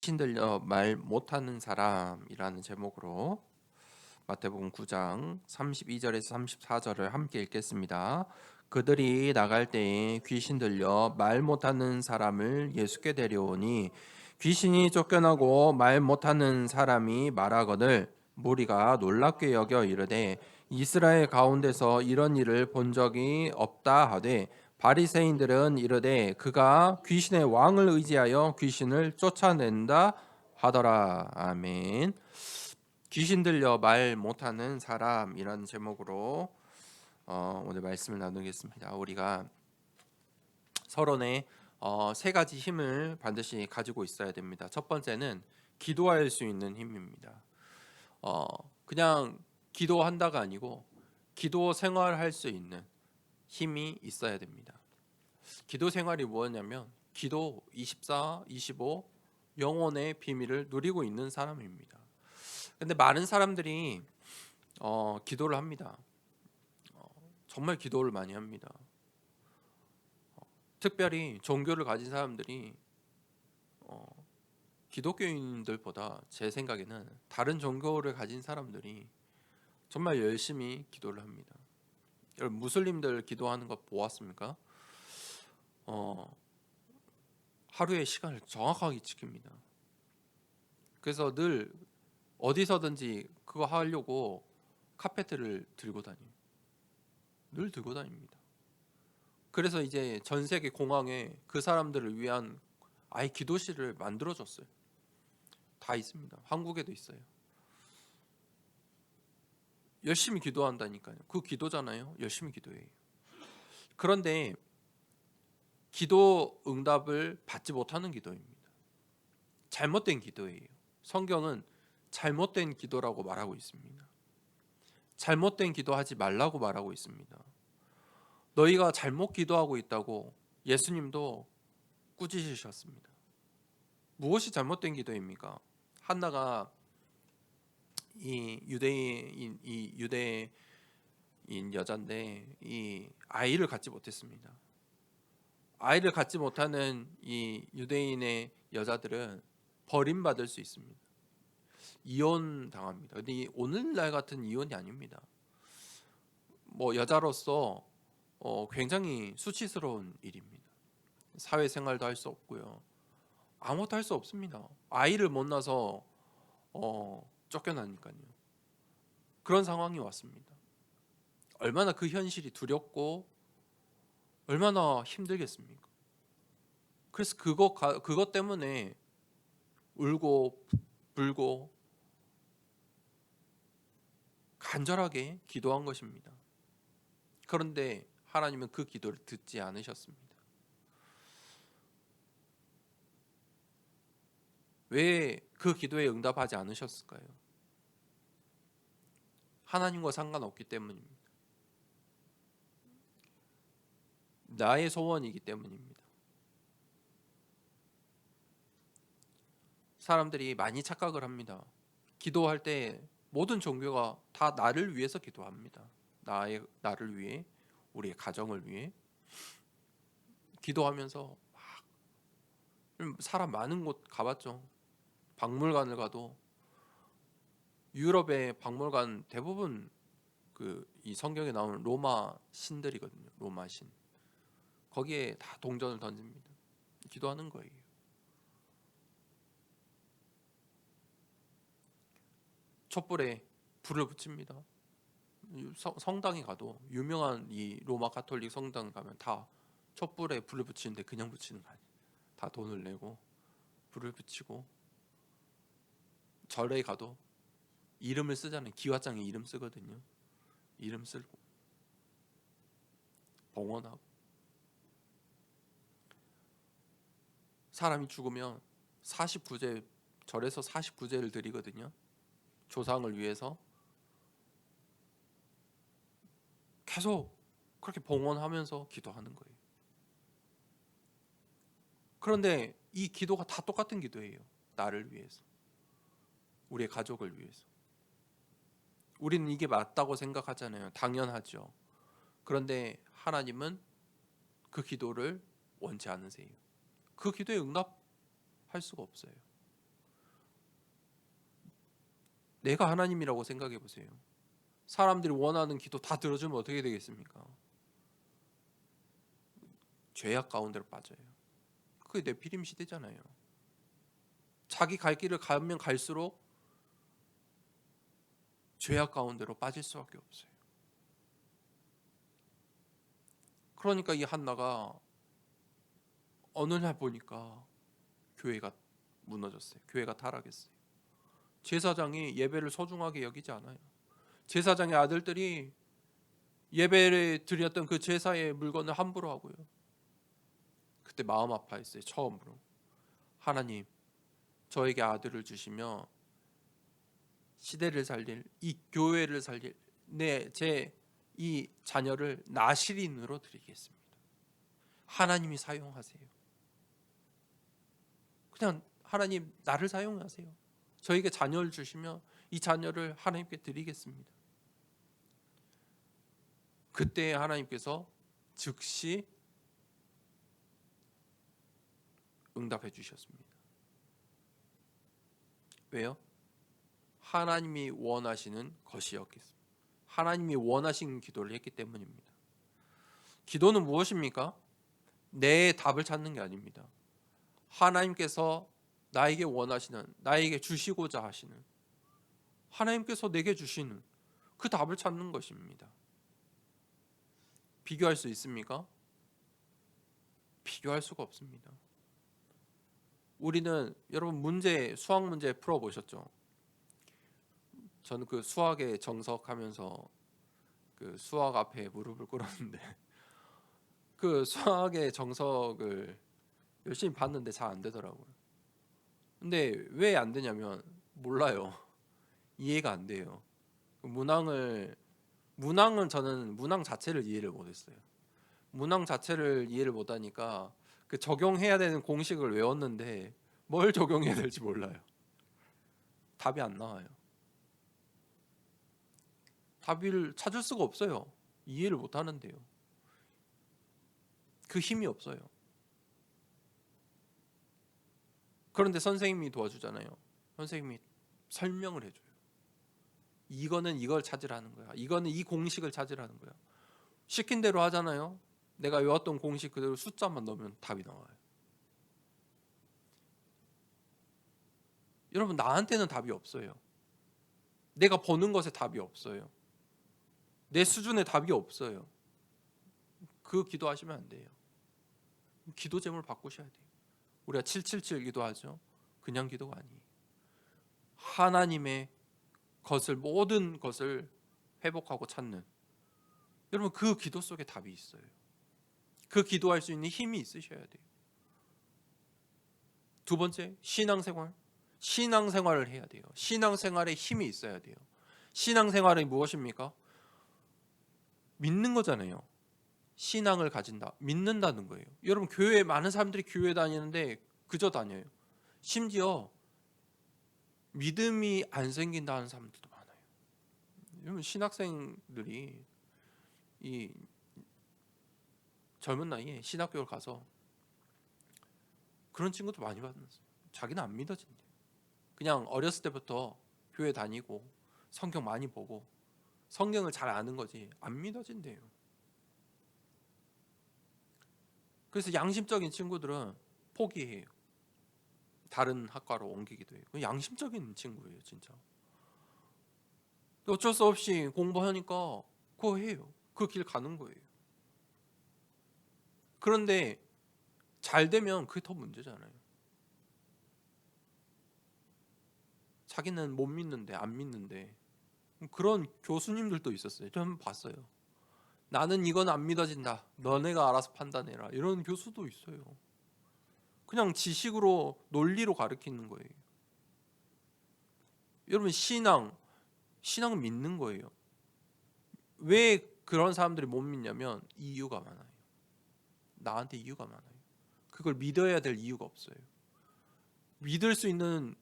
귀신 들려 말 못하는 사람이라는 제목으로 마태복음 9장 32절에서 34절을 함께 읽겠습니다. 그들이 나갈 때에 귀신 들려 말 못하는 사람을 예수께 데려오니 귀신이 쫓겨나고 말 못하는 사람이 말하거늘 무리가 놀랍게 여겨 이르되 이스라엘 가운데서 이런 일을 본 적이 없다 하되 바리새인들은 이르되 그가 귀신의 왕을 의지하여 귀신을 쫓아낸다 하더라. 아멘. 귀신 들려 말 못하는 사람이라는 제목으로 오늘 말씀을 나누겠습니다. 우리가 서론에 세 가지 힘을 반드시 가지고 있어야 됩니다. 첫 번째는 기도할 수 있는 힘입니다. 어, 그냥 기도한다가 아니고 기도 생활할 수 있는 힘이 있어야 됩니다. 기도 생활이 뭐냐면 기도 24, 25 영혼의 비밀을 누리고 있는 사람입니다. 근데 많은 사람들이 기도를 합니다. 정말 기도를 많이 합니다. 특별히 종교를 가진 사람들이 기독교인들보다 제 생각에는 다른 종교를 가진 사람들이 정말 열심히 기도를 합니다. 여러분 무슬림들 기도하는 거 보았습니까? 하루의 시간을 정확하게 지킵니다. 그래서 늘 어디서든지 그거 하려고 카페트를 들고 다녀요. 늘 들고 다닙니다. 그래서 이제 전 세계 공항에 그 사람들을 위한 아예 기도실을 만들어줬어요. 다 있습니다. 한국에도 있어요. 열심히 기도한다니까요. 그 기도잖아요. 열심히 기도해요. 그런데 기도 응답을 받지 못하는 기도입니다. 잘못된 기도예요. 성경은 잘못된 기도라고 말하고 있습니다. 잘못된 기도하지 말라고 말하고 있습니다. 너희가 잘못 기도하고 있다고 예수님도 꾸짖으셨습니다. 무엇이 잘못된 기도입니까? 한나가 이 유대인 여자인데 이 아이를 갖지 못했습니다. 아이를 갖지 못하는 이 유대인의 여자들은 버림받을 수 있습니다. 이혼 당합니다. 근데 오늘날 같은 이혼이 아닙니다. 뭐 여자로서 굉장히 수치스러운 일입니다. 사회생활도 할 수 없고요. 아무것도 할 수 없습니다. 아이를 못 낳아서 쫓겨나니까요. 그런 상황이 왔습니다. 얼마나 그 현실이 두렵고 얼마나 힘들겠습니까? 그래서 그것 때문에 울고 불고 간절하게 기도한 것입니다. 그런데 하나님은 그 기도를 듣지 않으셨습니다. 왜 그 기도에 응답하지 않으셨을까요? 하나님과 상관없기 때문입니다. 나의 소원이기 때문입니다. 사람들이 많이 착각을 합니다. 기도할 때 모든 종교가 다 나를 위해서 기도합니다. 나를 위해, 우리의 가정을 위해 기도하면서 사람 많은 곳 가봤죠. 박물관을 가도 유럽의 박물관 대부분 이 성경에 나오는 로마 신들이거든요. 로마 신. 거기에 다 동전을 던집니다. 기도하는 거예요. 촛불에 불을 붙입니다. 성당에 가도 유명한 이 로마 가톨릭 성당 가면 다 촛불에 불을 붙이는데 그냥 붙이는 거 아니에요. 다 돈을 내고 불을 붙이고, 절에 가도 이름을 쓰잖아요. 기와장에 이름 쓰거든요. 이름 쓰고 봉헌하고, 사람이 죽으면 49제 절에서 49제를 드리거든요. 조상을 위해서 계속 그렇게 봉헌하면서 기도하는 거예요. 그런데 이 기도가 다 똑같은 기도예요. 나를 위해서, 우리의 가족을 위해서. 우리는 이게 맞다고 생각하잖아요. 당연하죠. 그런데 하나님은 그 기도를 원치 않으세요. 그 기도에 응답할 수가 없어요. 내가 하나님이라고 생각해 보세요. 사람들이 원하는 기도 다 들어주면 어떻게 되겠습니까? 죄악 가운데로 빠져요. 그게 네피림 시대잖아요. 자기 갈 길을 가면 갈수록 죄악 가운데로 빠질 수밖에 없어요. 그러니까 이 한나가 어느 날 보니까 교회가 무너졌어요. 교회가 타락했어요. 제사장이 예배를 소중하게 여기지 않아요. 제사장의 아들들이 예배를 드렸던 그 제사의 물건을 함부로 하고요. 그때 마음 아파했어요. 처음으로. 하나님, 저에게 아들을 주시며 시대를 살릴, 이 교회를 살릴 제 이 자녀를 나실인으로 드리겠습니다. 하나님이 사용하세요. 그냥 하나님 나를 사용하세요. 저에게 자녀를 주시며 이 자녀를 하나님께 드리겠습니다. 그때 하나님께서 즉시 응답해 주셨습니다. 왜요? 하나님이 원하시는 것이었기 때문에. 하나님이 원하신 기도를 했기 때문입니다. 기도는 무엇입니까? 내 답을 찾는 게 아닙니다. 하나님께서 나에게 원하시는, 나에게 주시고자 하시는, 하나님께서 내게 주시는 그 답을 찾는 것입니다. 비교할 수 있습니까? 비교할 수가 없습니다. 우리는 여러분 수학 문제 풀어보셨죠? 저는 그 수학에 정석하면서 그 수학 앞에 무릎을 꿇었는데 그 수학의 정석을 열심히 봤는데 잘 안 되더라고요. 근데 왜 안 되냐면 몰라요. 이해가 안 돼요. 문항은 저는 문항 자체를 이해를 못했어요. 문항 자체를 이해를 못하니까 그 적용해야 되는 공식을 외웠는데 뭘 적용해야 될지 몰라요. 답이 안 나와요. 답을 찾을 수가 없어요. 이해를 못 하는데요. 그 힘이 없어요. 그런데 선생님이 도와주잖아요. 선생님이 설명을 해줘요. 이거는 이걸 찾으라는 거야. 이거는 이 공식을 찾으라는 거야. 시킨 대로 하잖아요. 내가 외웠던 공식 그대로 숫자만 넣으면 답이 나와요. 여러분, 나한테는 답이 없어요. 내가 버는 것에 답이 없어요. 내 수준에 답이 없어요. 그 기도하시면 안 돼요. 기도 제목을 바꾸셔야 돼요. 우리가 777 기도하죠. 그냥 기도가 아니에요. 하나님의 모든 것을 회복하고 찾는, 여러분, 그 기도 속에 답이 있어요. 그 기도할 수 있는 힘이 있으셔야 돼요. 두 번째, 신앙생활을 해야 돼요. 신앙생활에 힘이 있어야 돼요. 신앙생활이 무엇입니까? 믿는 거잖아요. 신앙을 가진다, 믿는다는 거예요. 여러분, 교회에 많은 사람들이 교회 다니는데 그저 다녀요. 심지어 믿음이 안 생긴다는 사람들도 많아요. 여러분, 신학생들이 이 젊은 나이에 신학교를 가서 그런 친구도 많이 봤어요. 자기는 안 믿어진대요. 그냥 어렸을 때부터 교회 다니고 성경 많이 보고 성경을 잘 아는 거지 안 믿어진대요. 그래서 양심적인 친구들은 포기해요. 다른 학과로 옮기기도 해요. 양심적인 친구예요, 진짜. 어쩔 수 없이 공부하니까 그거 해요. 그 길 가는 거예요. 그런데 잘 되면 그게 더 문제잖아요. 자기는 못 믿는데, 안 믿는데. 그런 교수님들도 있었어요. 좀 봤어요. 나는 이건 안 믿어진다. 너네가 알아서 판단해라. 이런 교수도 있어요. 그냥 지식으로, 논리로 가르치는 거예요. 여러분, 신앙은 믿는 거예요. 왜 그런 사람들이 못 믿냐면 이유가 많아요. 나한테 이유가 많아요. 그걸 믿어야 될 이유가 없어요. 믿을 수 있는,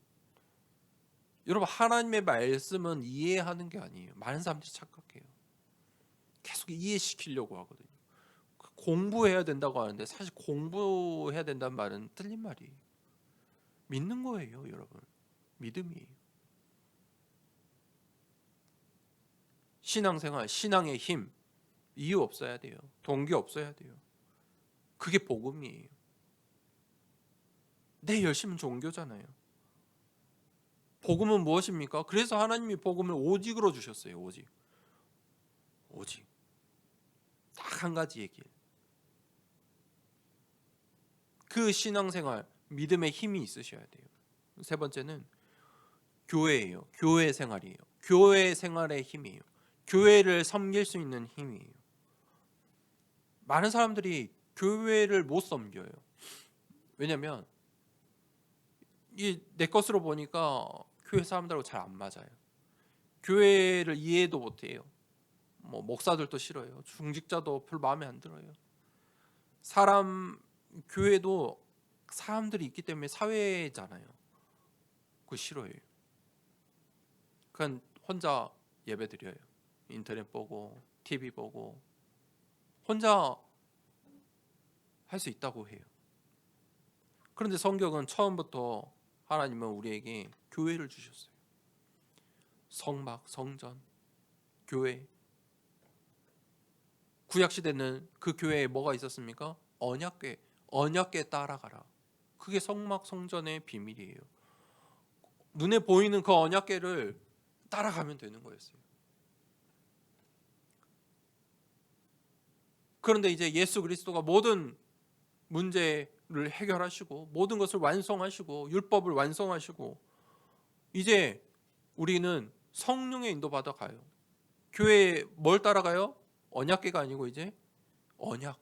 여러분, 하나님의 말씀은 이해하는 게 아니에요. 많은 사람들이 착각해요. 계속 이해시키려고 하거든요. 공부해야 된다고 하는데 사실 공부해야 된다는 말은 틀린 말이에요. 믿는 거예요, 여러분. 믿음이에요. 신앙생활, 신앙의 힘, 이유 없어야 돼요. 동기 없어야 돼요. 그게 복음이에요. 내 열심은 종교잖아요. 복음은 무엇입니까? 그래서 하나님이 복음을 오직으로 주셨어요. 오직. 딱 한 가지의 길. 그 신앙생활, 믿음의 힘이 있으셔야 돼요. 세 번째는 교회예요. 교회 생활이에요. 교회 생활의 힘이에요. 교회를 섬길 수 있는 힘이에요. 많은 사람들이 교회를 못 섬겨요. 왜냐면 이 내 것으로 보니까 교회 사람들하고 잘 안 맞아요. 교회를 이해도 못해요. 뭐 목사들도 싫어요. 중직자도 별 마음에 안 들어요. 교회도 사람들이 있기 때문에 사회잖아요. 그거 싫어해요. 그냥 혼자 예배 드려요. 인터넷 보고 TV 보고 혼자 할 수 있다고 해요. 그런데 성경은 처음부터 하나님은 우리에게 교회를 주셨어요. 성막, 성전, 교회. 구약 시대는 그 교회에 뭐가 있었습니까? 언약궤 따라가라. 그게 성막, 성전의 비밀이에요. 눈에 보이는 그 언약궤를 따라가면 되는 거였어요. 그런데 이제 예수 그리스도가 모든 문제를 해결하시고 모든 것을 완성하시고 율법을 완성하시고 이제 우리는 성령의 인도받아 가요. 교회에 뭘 따라가요? 언약궤가 아니고 이제 언약,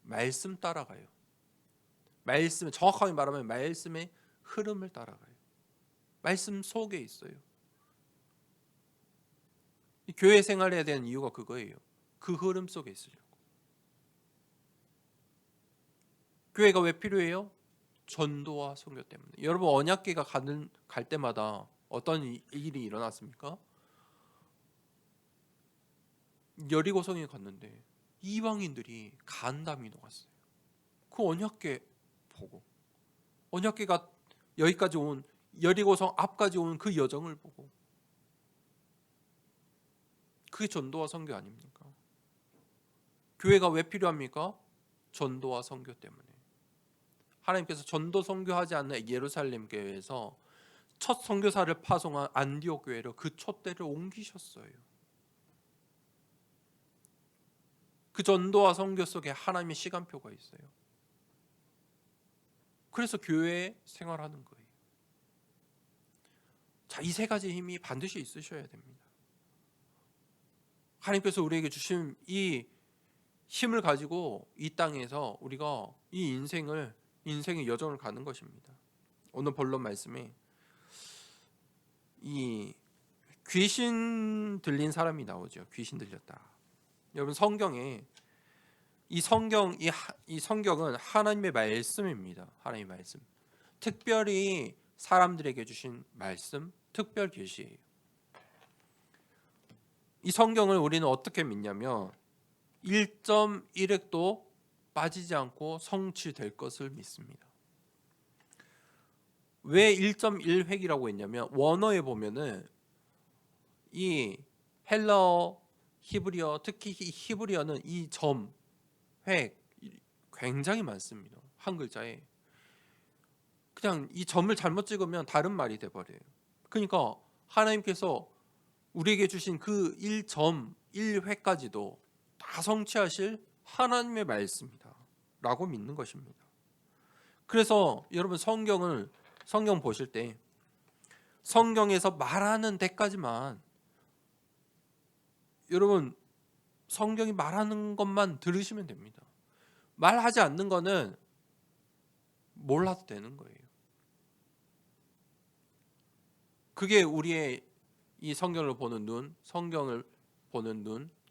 말씀 따라가요. 말씀, 정확하게 말하면 말씀의 흐름을 따라가요. 말씀 속에 있어요. 교회 생활에 대한 이유가 그거예요. 그 흐름 속에 있으려고. 교회가 왜 필요해요? 전도와 선교 때문에. 여러분 언약궤가 갈 때마다 어떤 일이 일어났습니까? 여리고성에 갔는데 이방인들이 간담이 녹았어요. 그 언약궤 보고 언약궤가 여기까지 온 여리고성 앞까지 온 그 여정을 보고 그게 전도와 선교 아닙니까? 교회가 왜 필요합니까? 전도와 선교 때문에. 하나님께서 전도 선교하지 않는 예루살렘 교회에서 첫 선교사를 파송한 안디옥 교회로 그 촛대를 옮기셨어요. 그 전도와 선교 속에 하나님의 시간표가 있어요. 그래서 교회에 생활하는 거예요. 자, 이 세 가지 힘이 반드시 있으셔야 됩니다. 하나님께서 우리에게 주신 이 힘을 가지고 이 땅에서 우리가 이 인생의 여정을 가는 것입니다. 오늘 본론 말씀에 이 귀신 들린 사람이 나오죠. 귀신 들렸다. 여러분 성경에 이 성경은 하나님의 말씀입니다. 하나님의 말씀. 특별히 사람들에게 주신 말씀, 특별 계시예요. 이 성경을 우리는 어떻게 믿냐면 1.1획도 빠지지 않고 성취될 것을 믿습니다. 왜 1.1획이라고 했냐면 원어에 보면은 이 헬라어, 히브리어, 특히 이 히브리어는 이 점, 획 굉장히 많습니다. 한 글자에. 그냥 이 점을 잘못 찍으면 다른 말이 돼 버려요. 그러니까 하나님께서 우리에게 주신 그 1점, 1획까지도 다 성취하실 하나님의 말씀이다 라고 믿는 것입니다. 그래서 여러분 성경 보실 때 성경에서 말하는 데까지만 여러분 성경이 말하는 것만 들으시면 됩니다. 말하지 않는 거는 몰라도 되는 거예요. 그게 우리의 이 성경을 보는 눈,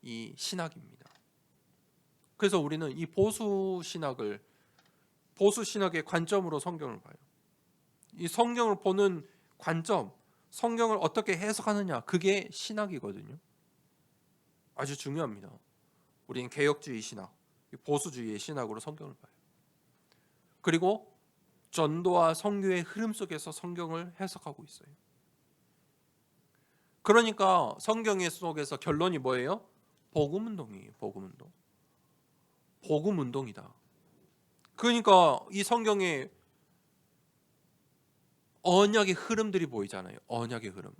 이 신학입니다. 그래서 우리는 이 보수 신학의 관점으로 성경을 봐요. 이 성경을 보는 관점, 성경을 어떻게 해석하느냐, 그게 신학이거든요. 아주 중요합니다. 우리는 개혁주의 신학, 보수주의의 신학으로 성경을 봐요. 그리고 전도와 선교의 흐름 속에서 성경을 해석하고 있어요. 그러니까 성경 속에서 결론이 뭐예요? 복음 운동이에요. 복음 운동. 복음 운동이다. 그러니까 이 성경에 언약의 흐름들이 보이잖아요. 언약의 흐름.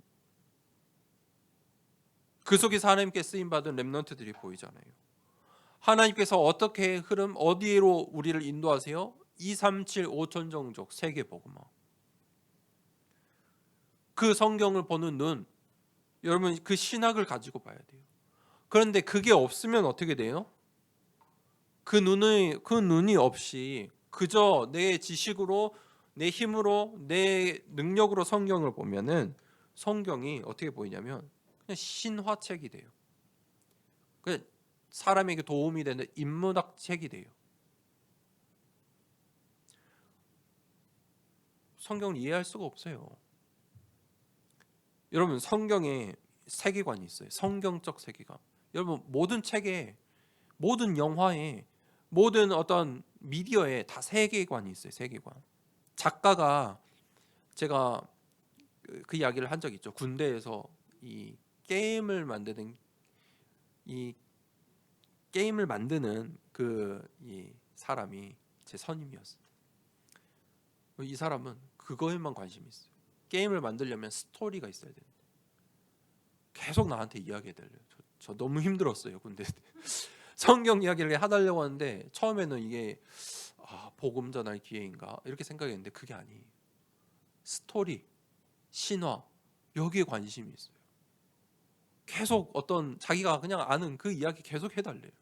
그 속에서 하나님께 쓰임 받은 렘넌트들이 보이잖아요. 하나님께서 어떻게 흐름 어디로 우리를 인도하세요? 237 5천 종족 세계 복음화. 그 성경을 보는 눈, 여러분 그 신학을 가지고 봐야 돼요. 그런데 그게 없으면 어떻게 돼요? 그 눈이 없이 그저 내 지식으로, 내 힘으로, 내 능력으로 성경을 보면은 성경이 어떻게 보이냐면 그냥 신화책이 돼요. 그 사람에게 도움이 되는 인문학 책이 돼요. 성경을 이해할 수가 없어요. 여러분 성경에 세계관이 있어요. 성경적 세계관. 여러분 모든 책에, 모든 영화에, 모든 어떤 미디어에 다 세계관이 있어요. 세계관. 작가가, 제가 그 이야기를 한 적이 있죠. 군대에서 이 게임을 만드는 이 게임을 만드는 그 이 사람이 제 선임이었어요. 이 사람은 그거에만 관심이 있어요. 게임을 만들려면 스토리가 있어야 되는데 계속 나한테 이야기해달래요. 저 너무 힘들었어요. 근데 성경 이야기를 하달라고 하는데 처음에는 이게 복음 전할 기회인가 이렇게 생각했는데 그게 아니에요. 스토리, 신화 여기에 관심이 있어요. 계속 어떤 자기가 그냥 아는 그 이야기 계속 해달래요.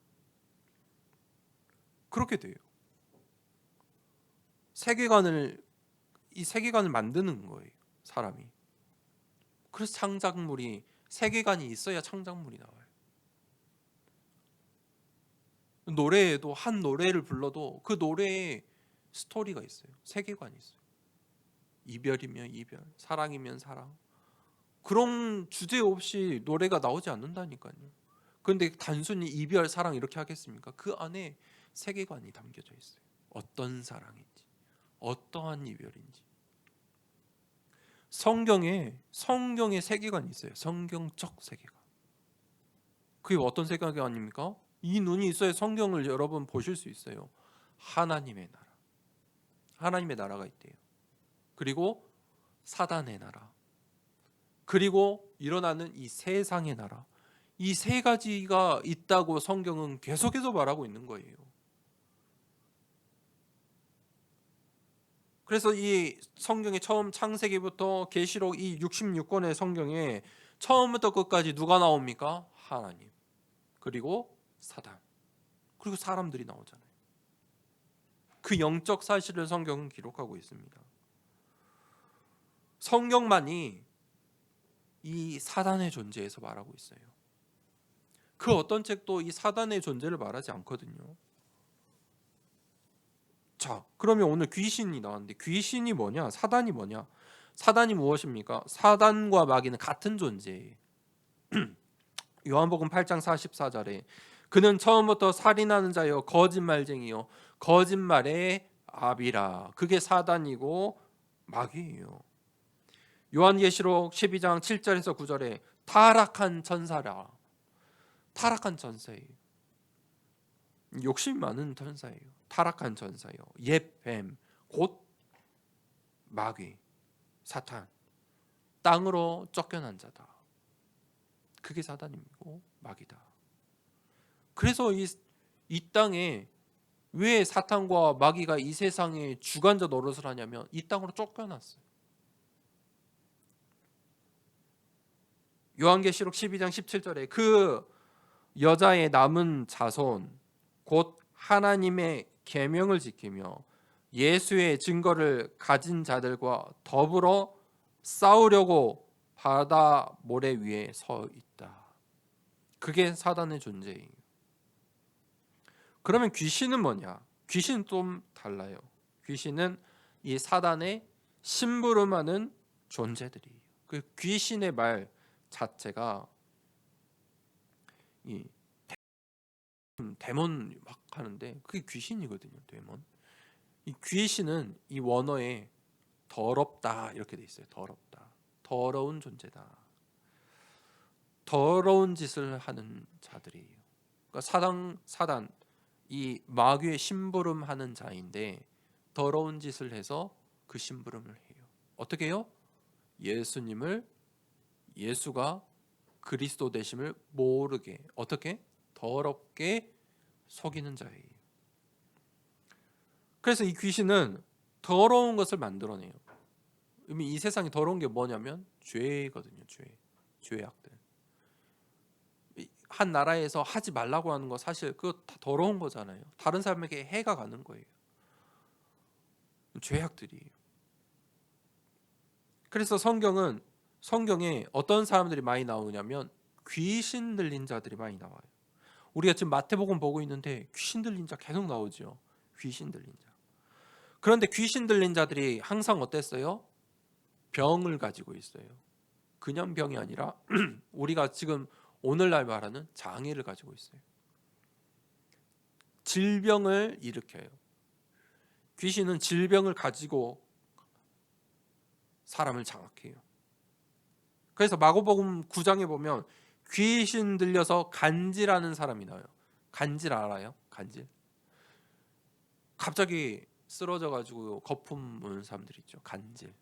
그렇게 돼요. 이 세계관을 만드는 거예요. 사람이. 그래서 창작물이, 세계관이 있어야 창작물이 나와요. 노래에도 한 노래를 불러도 그 노래에 스토리가 있어요. 세계관이 있어요. 이별이면 이별, 사랑이면 사랑. 그런 주제 없이 노래가 나오지 않는다니까요. 그런데 단순히 이별, 사랑 이렇게 하겠습니까? 그 안에 세계관이 담겨져 있어요. 어떤 사랑인지, 어떠한 이별인지. 성경의 세계관이 있어요. 성경적 세계관. 그게 어떤 세계관입니까? 이 눈이 있어야 성경을 여러분 보실 수 있어요. 하나님의 나라. 하나님의 나라가 있대요. 그리고 사단의 나라. 그리고 일어나는 이 세상의 나라. 이 세 가지가 있다고 성경은 계속해서 말하고 있는 거예요. 그래서 이 성경의 처음 창세기부터 계시록 이 66권의 성경에 처음부터 끝까지 누가 나옵니까? 하나님. 그리고 사단. 그리고 사람들이 나오잖아요. 그 영적 사실을 성경은 기록하고 있습니다. 성경만이 이 사단의 존재에서 말하고 있어요. 그 어떤 책도 이 사단의 존재를 말하지 않거든요. 자, 그러면 오늘 귀신이 나왔는데 귀신이 뭐냐? 사단이 뭐냐? 사단이 무엇입니까? 사단과 마귀는 같은 존재예요. 요한복음 8장 44절에 그는 처음부터 살인하는 자요 거짓말쟁이요 거짓말의 아비라. 그게 사단이고 마귀예요. 요한계시록 12장 7절에서 9절에 타락한 천사라. 타락한 천사예요. 욕심이 많은 천사예요. 타락한 천사예요. 옛 뱀, 곧 마귀, 사탄. 땅으로 쫓겨난 자다. 그게 사단이고 마귀다. 그래서 이 땅에 왜 사탄과 마귀가 이 세상에 주관자 노릇을 하냐면 이 땅으로 쫓겨났어요. 요한계시록 12장 17절에 그 여자의 남은 자손 곧 하나님의 계명을 지키며 예수의 증거를 가진 자들과 더불어 싸우려고 바다 모래 위에 서 있다. 그게 사단의 존재예요. 그러면 귀신은 뭐냐? 귀신은 좀 달라요. 귀신은 이 사단의 심부름하는 존재들이에요. 그 귀신의 말 자체가 이 데몬 막 하는데 그게 귀신이거든요. 데몬. 이 귀신은 이 원어에 더럽다 이렇게 돼 있어요. 더럽다. 더러운 존재다. 더러운 짓을 하는 자들이에요. 그러니까 사단 이 마귀의 심부름하는 자인데 더러운 짓을 해서 그 심부름을 해요. 어떻게 해요? 예수가 그리스도 되심을 모르게 어떻게? 더럽게 속이는 자예요. 그래서 이 귀신은 더러운 것을 만들어내요. 이미 이 세상이 더러운 게 뭐냐면 죄거든요. 죄악들. 한 나라에서 하지 말라고 하는 거 사실 그거 다 더러운 거잖아요. 다른 사람에게 해가 가는 거예요. 죄악들이에요. 그래서 성경에 어떤 사람들이 많이 나오냐면 귀신 들린 자들이 많이 나와요. 우리가 지금 마태복음 보고 있는데 귀신 들린 자 계속 나오죠. 귀신 들린 자. 그런데 귀신 들린 자들이 항상 어땠어요? 병을 가지고 있어요. 그냥 병이 아니라 우리가 지금 오늘날 말하는 장애를 가지고 있어요. 질병을 일으켜요. 귀신은 질병을 가지고 사람을 장악해요. 그래서 마고복음 9장에 보면 귀신 들려서 간질하는 사람이 나와요. 간질 알아요? 간질. 갑자기 쓰러져 가지고 거품 무는 사람들 있죠. 간질.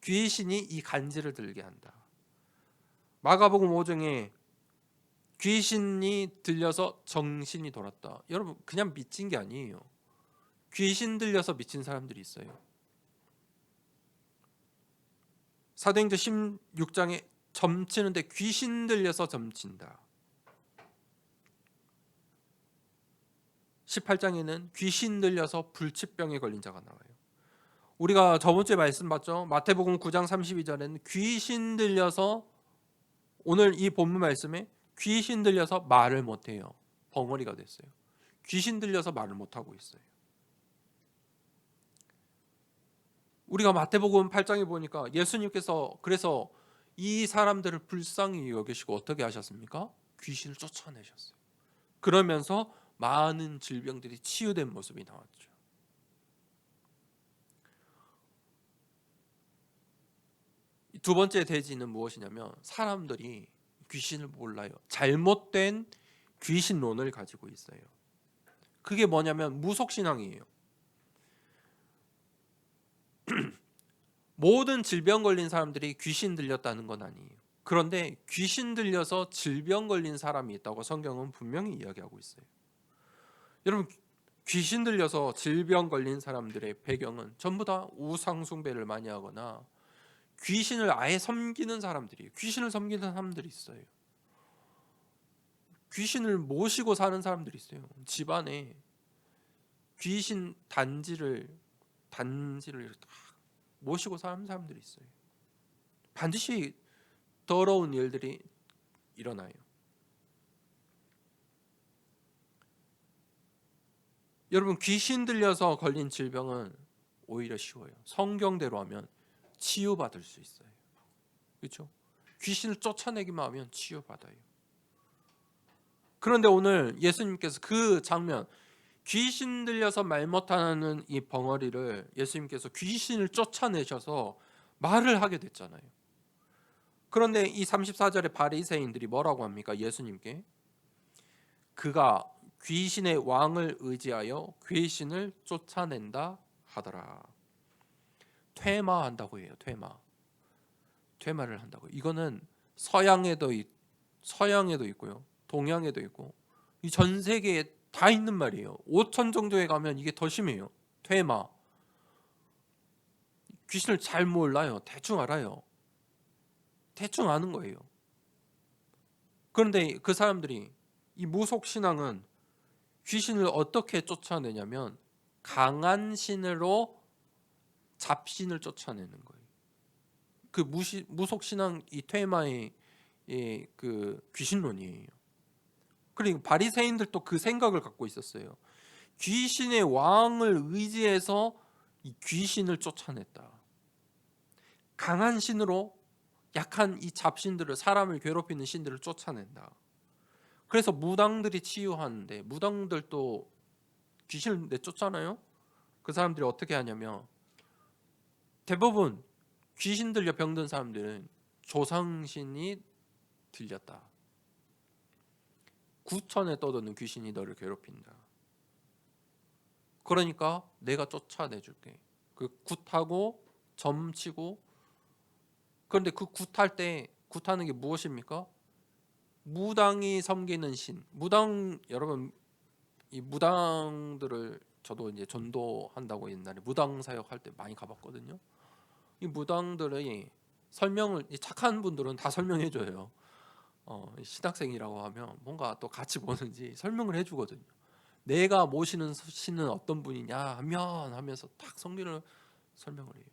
귀신이 이 간질을 들게 한다. 마가복음 5장에 귀신이 들려서 정신이 돌았다. 여러분 그냥 미친 게 아니에요. 귀신 들려서 미친 사람들이 있어요. 사도행전 16장에 점치는데 귀신 들려서 점친다. 18장에는 귀신 들려서 불치병에 걸린 자가 나와요. 우리가 저번 주에 말씀 봤죠? 마태복음 9장 32절에는 귀신 들려서 오늘 이 본문 말씀에 귀신 들려서 말을 못해요. 벙어리가 됐어요. 귀신 들려서 말을 못하고 있어요. 우리가 마태복음 8장에 보니까 예수님께서 그래서 이 사람들을 불쌍히 여기시고 어떻게 하셨습니까? 귀신을 쫓아내셨어요. 그러면서 많은 질병들이 치유된 모습이 나왔죠. 두 번째 대지는 무엇이냐면 사람들이 귀신을 몰라요. 잘못된 귀신론을 가지고 있어요. 그게 뭐냐면 무속신앙이에요. 모든 질병 걸린 사람들이 귀신 들렸다는 건 아니에요. 그런데 귀신 들려서 질병 걸린 사람이 있다고 성경은 분명히 이야기하고 있어요. 여러분 귀신 들려서 질병 걸린 사람들의 배경은 전부 다 우상 숭배를 많이 하거나 귀신을 아예 섬기는 사람들이에요. 귀신을 섬기는 사람들이 있어요. 귀신을 모시고 사는 사람들이 있어요. 집안에 귀신 단지를 모시고 사는 사람들이 있어요. 반드시 더러운 일들이 일어나요. 여러분 귀신 들려서 걸린 질병은 오히려 쉬워요. 성경대로 하면 치유받을 수 있어요. 그렇죠? 귀신을 쫓아내기만 하면 치유받아요. 그런데 오늘 예수님께서 그 장면 귀신 들려서 말 못하는 이 벙어리를 예수님께서 귀신을 쫓아내셔서 말을 하게 됐잖아요. 그런데 이 34절에 바리새인들이 뭐라고 합니까? 예수님께 그가 귀신의 왕을 의지하여 귀신을 쫓아낸다 하더라. 퇴마한다고 해요. 퇴마를 한다고. 이거는 서양에도 있고요. 동양에도 있고 이 전 세계에 다 있는 말이에요. 5천 정도에 가면 이게 더 심해요. 퇴마. 귀신을 잘 몰라요. 대충 알아요. 대충 아는 거예요. 그런데 그 사람들이 이 무속 신앙은 귀신을 어떻게 쫓아내냐면 강한 신으로 잡신을 쫓아내는 거예요. 그 무속 신앙 이 퇴마의 그 귀신론이에요. 그리고 바리새인들도 그 생각을 갖고 있었어요. 귀신의 왕을 의지해서 이 귀신을 쫓아냈다. 강한 신으로 약한 이 잡신들을 사람을 괴롭히는 신들을 쫓아낸다. 그래서 무당들이 치유하는데 무당들도 귀신을 내쫓잖아요. 그 사람들이 어떻게 하냐면 대부분 귀신 들려 병든 사람들은 조상신이 들렸다. 구천에 떠도는 귀신이 너를 괴롭힌다. 그러니까 내가 쫓아내줄게. 그 굿하고 점치고, 그런데 그 굿할 때 굿하는 게 무엇입니까? 무당이 섬기는 신. 무당, 여러분 이 무당들을 저도 이제 전도한다고 옛날에 무당 사역 할 때 많이 가봤거든요. 이 무당들의 설명을, 이 착한 분들은 다 설명해 줘요. 신학생이라고 하면 뭔가 또 같이 보는지 설명을 해주거든요. 내가 모시는 신은 어떤 분이냐 하면 하면서 딱 성질을 설명을 해요.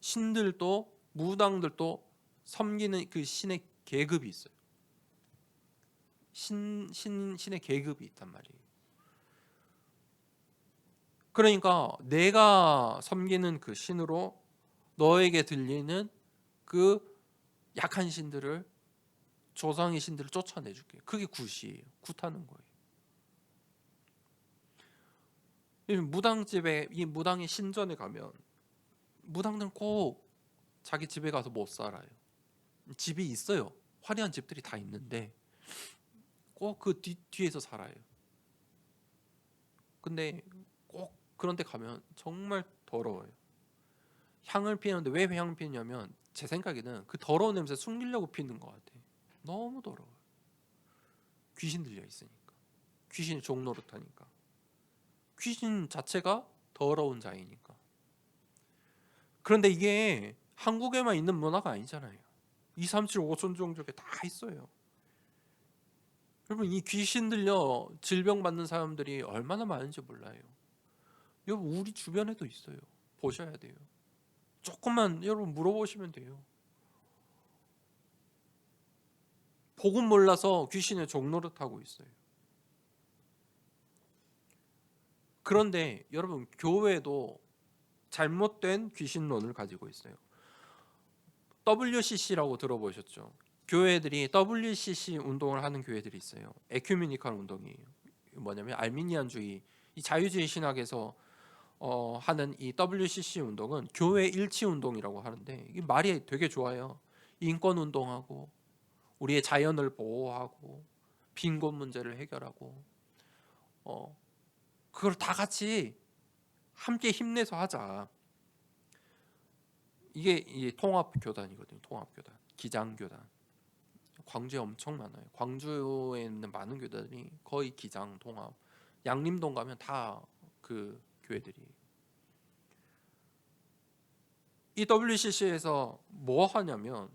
신들도 무당들도 섬기는 그 신의 계급이 있어요. 신의 계급이 있단 말이에요. 그러니까 내가 섬기는 그 신으로 너에게 들리는 그 약한 신들을, 조상의 신들을 쫓아내줄게. 그게 굿이에요. 굿하는 거예요. 무당집에, 이 무당의 신전에 가면 무당들은 꼭 자기 집에 가서 못 살아요. 집이 있어요. 화려한 집들이 다 있는데 꼭 그 뒤에서 살아요. 근데 꼭 그런 데 가면 정말 더러워요. 향을 피우는데 왜 향을 피우냐면 제 생각에는 그 더러운 냄새 숨기려고 피는 것 같아요. 너무 더러워요. 귀신 들려 있으니까. 귀신이 종노릇하니까. 귀신 자체가 더러운 자이니까. 그런데 이게 한국에만 있는 문화가 아니잖아요. 2, 3, 7, 5천 종족에 다 있어요. 여러분 이 귀신 들려 질병 받는 사람들이 얼마나 많은지 몰라요. 여러분 우리 주변에도 있어요. 보셔야 돼요. 조금만 여러분 물어보시면 돼요. 복음 몰라서 귀신의 종노릇하고 있어요. 그런데 여러분 교회도 잘못된 귀신론을 가지고 있어요. WCC라고 들어보셨죠? 교회들이 WCC 운동을 하는 교회들이 있어요. 에큐메니컬 운동이에요. 뭐냐면 알미니안주의, 이 자유주의 신학에서 하는 이 WCC 운동은 교회 일치 운동이라고 하는데, 이게 말이 되게 좋아요. 인권 운동하고 우리의 자연을 보호하고 빈곤 문제를 해결하고 그걸 다 같이 함께 힘내서 하자. 이게 통합교단이거든요. 통합교단, 기장교단. 광주에 엄청 많아요. 광주에 있는 많은 교단이 거의 기장, 통합. 양림동 가면 다 그 교회들이. 이 WCC에서 뭐 하냐면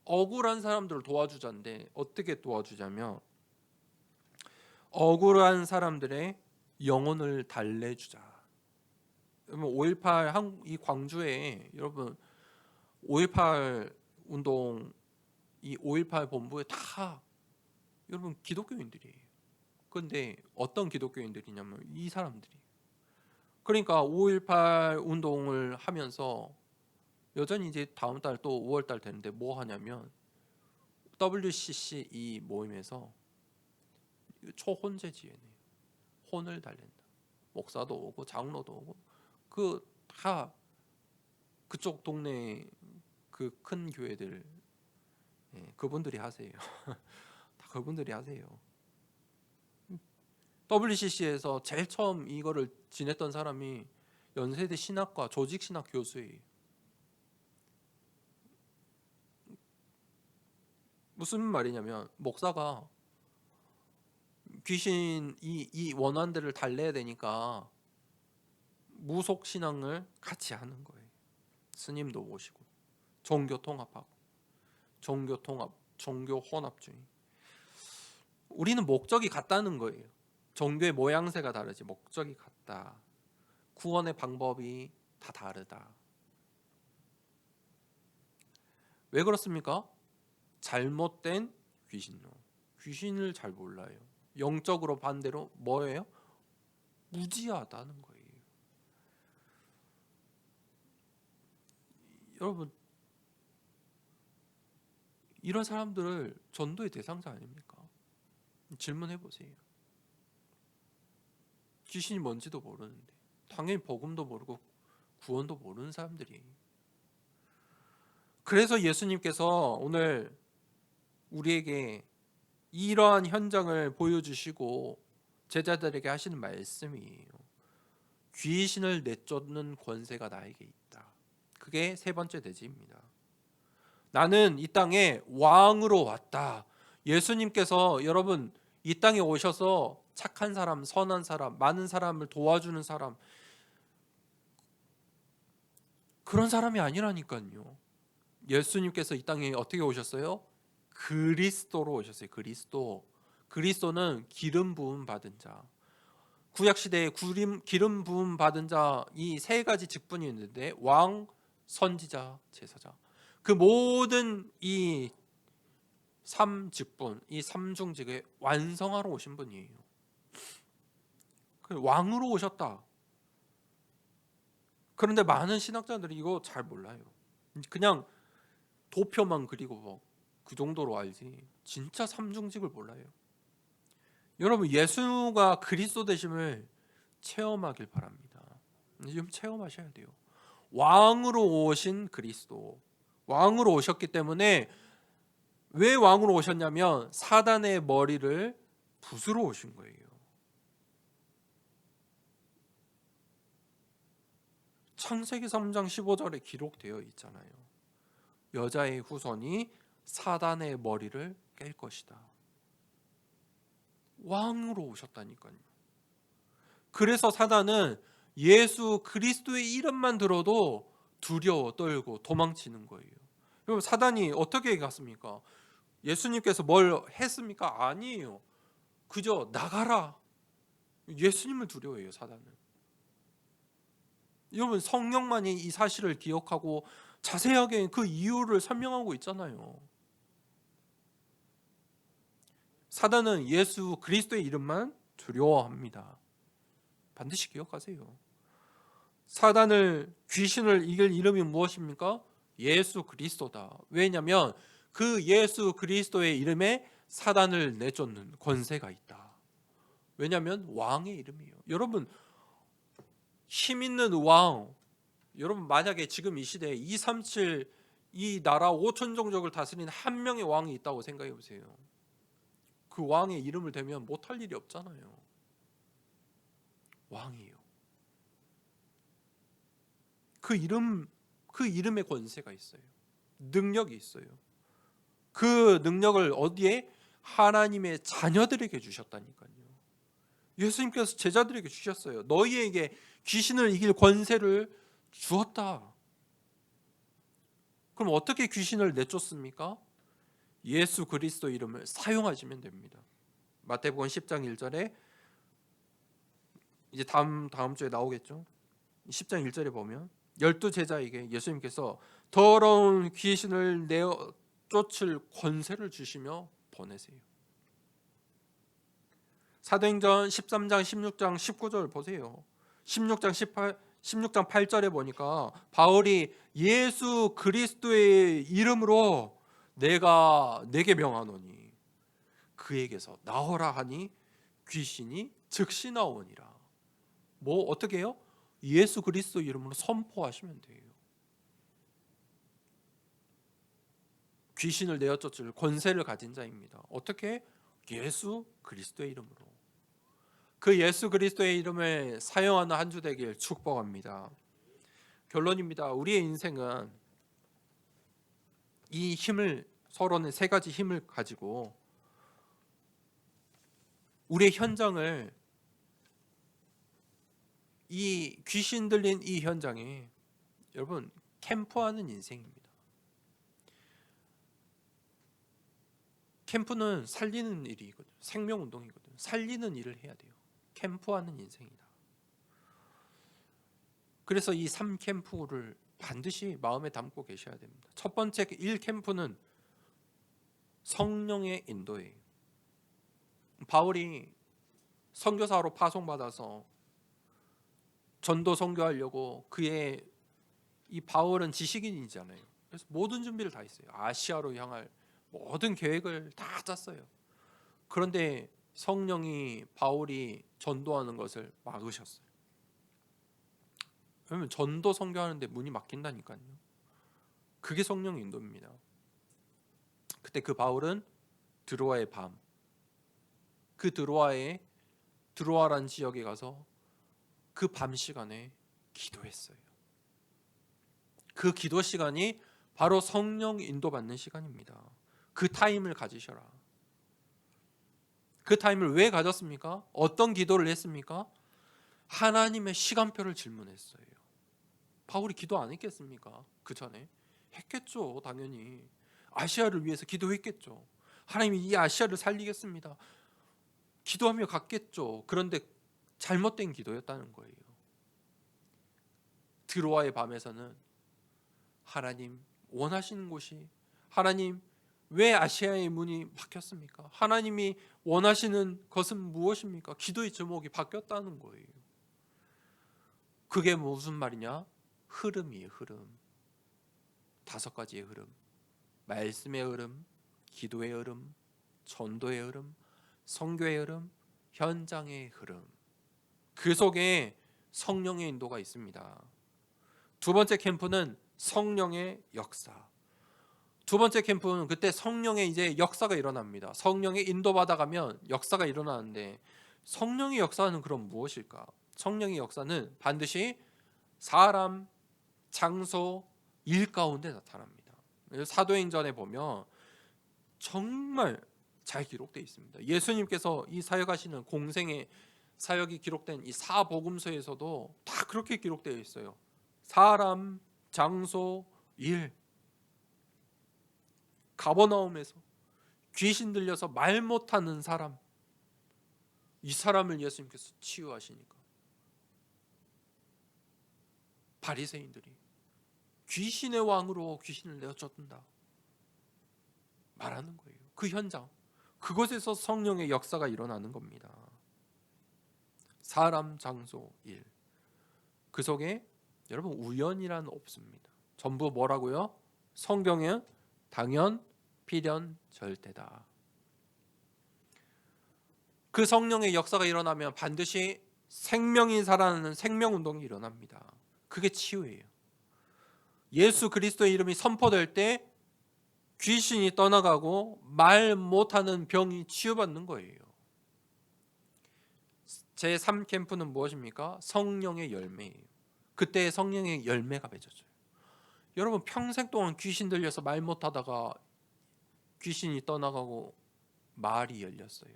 억울한 사람들을 도와주자인데, 어떻게 도와주자면 억울한 사람들의 영혼을 달래주자. 여러분 5.18 이 광주에 여러분 5.18 운동, 이 5.18 본부에 다 여러분 기독교인들이에요. 그런데 어떤 기독교인들이냐면 이 사람들이. 그러니까 5.18 운동을 하면서 여전히 이제 다음 달 또 5월 달 되는데 뭐 하냐면 WCC 이 모임에서 초혼제지회네요. 혼을 달랜다. 목사도 오고 장로도 오고 그 다 그쪽 동네 그 큰 교회들, 그분들이 하세요. 다 그분들이 하세요. WCC에서 제일 처음 이거를 지냈던 사람이 연세대 신학과 조직신학 교수예요. 무슨 말이냐면 목사가 귀신 이 원한들을 달래야 되니까 무속 신앙을 같이 하는 거예요. 스님도 모시고 종교 통합하고 종교 통합, 종교 혼합주의. 우리는 목적이 같다는 거예요. 종교의 모양새가 다르지 목적이 같다. 구원의 방법이 다 다르다. 왜 그렇습니까? 잘못된 귀신론. 귀신을 잘 몰라요. 영적으로 반대로 뭐예요? 무지하다는 거예요. 여러분 이런 사람들을 전도의 대상자 아닙니까? 질문해 보세요. 귀신이 뭔지도 모르는데, 당연히 복음도 모르고 구원도 모르는 사람들이. 그래서 예수님께서 오늘 우리에게 이러한 현장을 보여주시고 제자들에게 하시는 말씀이에요. 귀신을 내쫓는 권세가 나에게 있다. 그게 세 번째 대지입니다. 나는 이 땅에 왕으로 왔다. 예수님께서 여러분 이 땅에 오셔서 착한 사람, 선한 사람, 많은 사람을 도와주는 사람, 그런 사람이 아니라니까요. 예수님께서 이 땅에 어떻게 오셨어요? 그리스도로 오셨어요. 그리스도. 그리스도는 기름 부음 받은 자. 구약 시대에 기름 부음 받은 자 이 세 가지 직분이 있는데 왕, 선지자, 제사장. 그 모든 이 삼직분, 이 삼중직을 완성하러 오신 분이에요. 그 왕으로 오셨다. 그런데 많은 신학자들이 이거 잘 몰라요. 그냥 도표만 그리고 뭐그 정도로 알지 진짜 삼중직을 몰라요. 여러분 예수가 그리스도 되심을 체험하길 바랍니다. 좀 체험하셔야 돼요. 왕으로 오신 그리스도, 왕으로 오셨기 때문에, 왜 왕으로 오셨냐면 사단의 머리를 부수러 오신 거예요. 창세기 3장 15절에 기록되어 있잖아요. 여자의 후손이 사단의 머리를 깰 것이다. 왕으로 오셨다니까요. 그래서 사단은 예수 그리스도의 이름만 들어도 두려워 떨고 도망치는 거예요. 그럼 사단이 어떻게 갔습니까? 예수님께서 뭘 했습니까? 아니에요. 그저 나가라. 예수님을 두려워해요, 사단은. 여러분 성령만이 이 사실을 기억하고 자세하게 그 이유를 설명하고 있잖아요. 사단은 예수 그리스도의 이름만 두려워합니다. 반드시 기억하세요. 사단을, 귀신을 이길 이름이 무엇입니까? 예수 그리스도다. 왜냐하면 그 예수 그리스도의 이름에 사단을 내쫓는 권세가 있다. 왜냐하면 왕의 이름이에요. 여러분 힘 있는 왕, 여러분 만약에 지금 이 시대에 237 이 나라 5천 종족을 다스리는 한 명의 왕이 있다고 생각해 보세요. 그 왕의 이름을 대면 못할 일이 없잖아요. 왕이에요. 그 이름에 권세가 있어요. 능력이 있어요. 그 능력을 어디에? 하나님의 자녀들에게 주셨다니까요. 예수님께서 제자들에게 주셨어요. 너희에게 귀신을 이길 권세를 주었다. 그럼 어떻게 귀신을 내쫓습니까? 예수 그리스도 이름을 사용하시면 됩니다. 마태복음 10장 1절에 이제 다음 주에 나오겠죠. 10장 1절에 보면 12제자에게 예수님께서 더러운 귀신을 내어 쫓을 권세를 주시며 보내세요. 사도행전 13장 16장 19절 보세요. 16장 8절에 보니까 바울이 예수 그리스도의 이름으로 내게 명하노니 그에게서 나오라 하니 귀신이 즉시 나오니라. 뭐 어떻게 해요? 예수 그리스도 이름으로 선포하시면 돼요. 귀신을 내어 쫓을 권세를 가진 자입니다. 어떻게? 예수 그리스도의 이름으로. 그 예수 그리스도의 이름을 사용하는 한 주 되길 축복합니다. 결론입니다. 우리의 인생은 이 힘을, 서로는 세 가지 힘을 가지고 우리의 현장을, 이 귀신 들린 이 현장에 여러분 캠프하는 인생입니다. 캠프는 살리는 일이거든요. 생명운동이거든요. 살리는 일을 해야 돼요. 캠프하는 인생이다. 그래서 이 3캠프를 반드시 마음에 담고 계셔야 됩니다. 첫 번째 1캠프는 성령의 인도예요. 바울이 선교사로 파송받아서 전도 선교하려고, 그의 이 바울은 지식인이잖아요. 그래서 모든 준비를 다 했어요. 아시아로 향할 모든 계획을 다 짰어요. 그런데 성령이 바울이 전도하는 것을 막으셨어요. 왜냐면 전도 선교하는데 문이 막힌다니까요. 그게 성령 인도입니다. 그때 그 바울은 드로아의 밤, 그 드로아라는 지역에 가서 그 밤 시간에 기도했어요. 그 기도 시간이 바로 성령 인도받는 시간입니다. 그 타임을 가지셔라. 그 타임을 왜 가졌습니까? 어떤 기도를 했습니까? 하나님의 시간표를 질문했어요. 바울이 기도 안 했겠습니까? 그 전에 했겠죠. 당연히 아시아를 위해서 기도했겠죠. 하나님이 이 아시아를 살리겠습니다. 기도하며 갔겠죠. 그런데 잘못된 기도였다는 거예요. 드로아의 밤에서는 하나님 원하시는 곳이, 하나님 왜 아시아의 문이 막혔습니까? 하나님이 원하시는 것은 무엇입니까? 기도의 제목이 바뀌었다는 거예요. 그게 무슨 말이냐? 흐름이에요. 흐름. 5가지의 흐름. 말씀의 흐름, 기도의 흐름, 전도의 흐름, 선교의 흐름, 현장의 흐름. 그 속에 성령의 인도가 있습니다. 두 번째 캠프는 성령의 역사. 두 번째 캠프는 그때 성령의 이제 역사가 일어납니다. 성령의 인도받아가면 역사가 일어나는데, 성령의 역사는 그럼 무엇일까? 성령의 역사는 반드시 사람, 장소, 일 가운데 나타납니다. 사도행전에 보면 정말 잘 기록되어 있습니다. 예수님께서 이 사역하시는 공생의 사역이 기록된 이 사복음서에서도 다 그렇게 기록되어 있어요. 사람, 장소, 일. 가버나움에서 귀신 들려서 말 못하는 사람, 이 사람을 예수님께서 치유하시니까 바리새인들이 귀신의 왕으로 귀신을 내어쫓는다 말하는 거예요. 그 현장, 그곳에서 성령의 역사가 일어나는 겁니다. 사람, 장소, 일. 그 속에 여러분 우연이란 없습니다. 전부 뭐라고요? 성경은 당연, 필연, 절대다. 그 성령의 역사가 일어나면 반드시 생명이 살아나는 생명운동이 일어납니다. 그게 치유예요. 예수 그리스도의 이름이 선포될 때 귀신이 떠나가고 말 못하는 병이 치유받는 거예요. 제3캠프는 무엇입니까? 성령의 열매예요. 그때 성령의 열매가 맺어져요. 여러분 평생 동안 귀신 들려서 말 못하다가 귀신이 떠나가고 말이 열렸어요.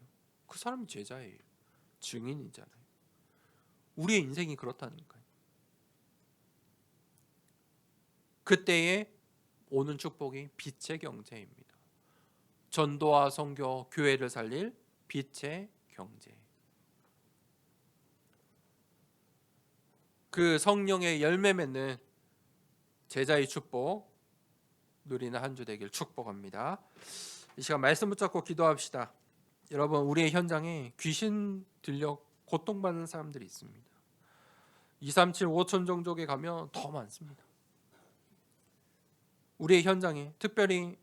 그 사람이 제자예요. 증인이잖아요. 우리의 인생이 그렇다니까요. 그때에 오는 축복이 빛의 경제입니다. 전도와 선교, 교회를 살릴 빛의 경제. 그 성령의 열매 맺는 제자의 축복 누리는 한 주 되길 축복합니다. 이 시간 말씀 붙잡고 기도합시다. 여러분 우리의 현장에 귀신 들려 고통받는 사람들이 있습니다. 237 5천 종족에 가면 더 많습니다. 우리의 현장에, 특별히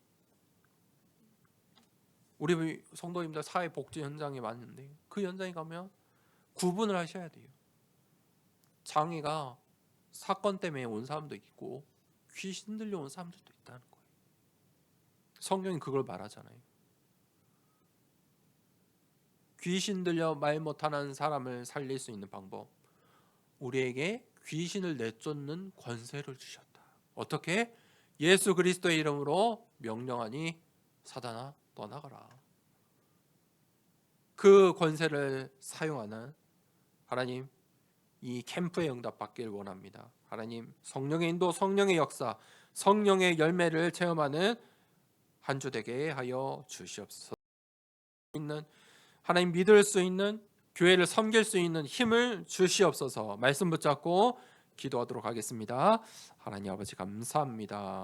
우리 성도님들 사회복지 현장에 많은데 그 현장에 가면 구분을 하셔야 돼요. 장애가 사건 때문에 온 사람도 있고 귀신 들려온 사람들도 있다는 거예요. 성경이 그걸 말하잖아요. 귀신 들려 말 못하는 사람을 살릴 수 있는 방법, 우리에게 귀신을 내쫓는 권세를 주셨다. 어떻게? 예수 그리스도의 이름으로 명령하니 사단아 떠나가라. 그 권세를 사용하는 하나님, 이 캠프의 응답 받길 원합니다. 하나님, 성령의 인도, 성령의 역사, 성령의 열매를 체험하는 한 주 되게 하여 주시옵소서. 하나님 믿을 수 있는, 교회를 섬길 수 있는 힘을 주시옵소서. 말씀 붙잡고 기도하도록 하겠습니다. 하나님 아버지 감사합니다.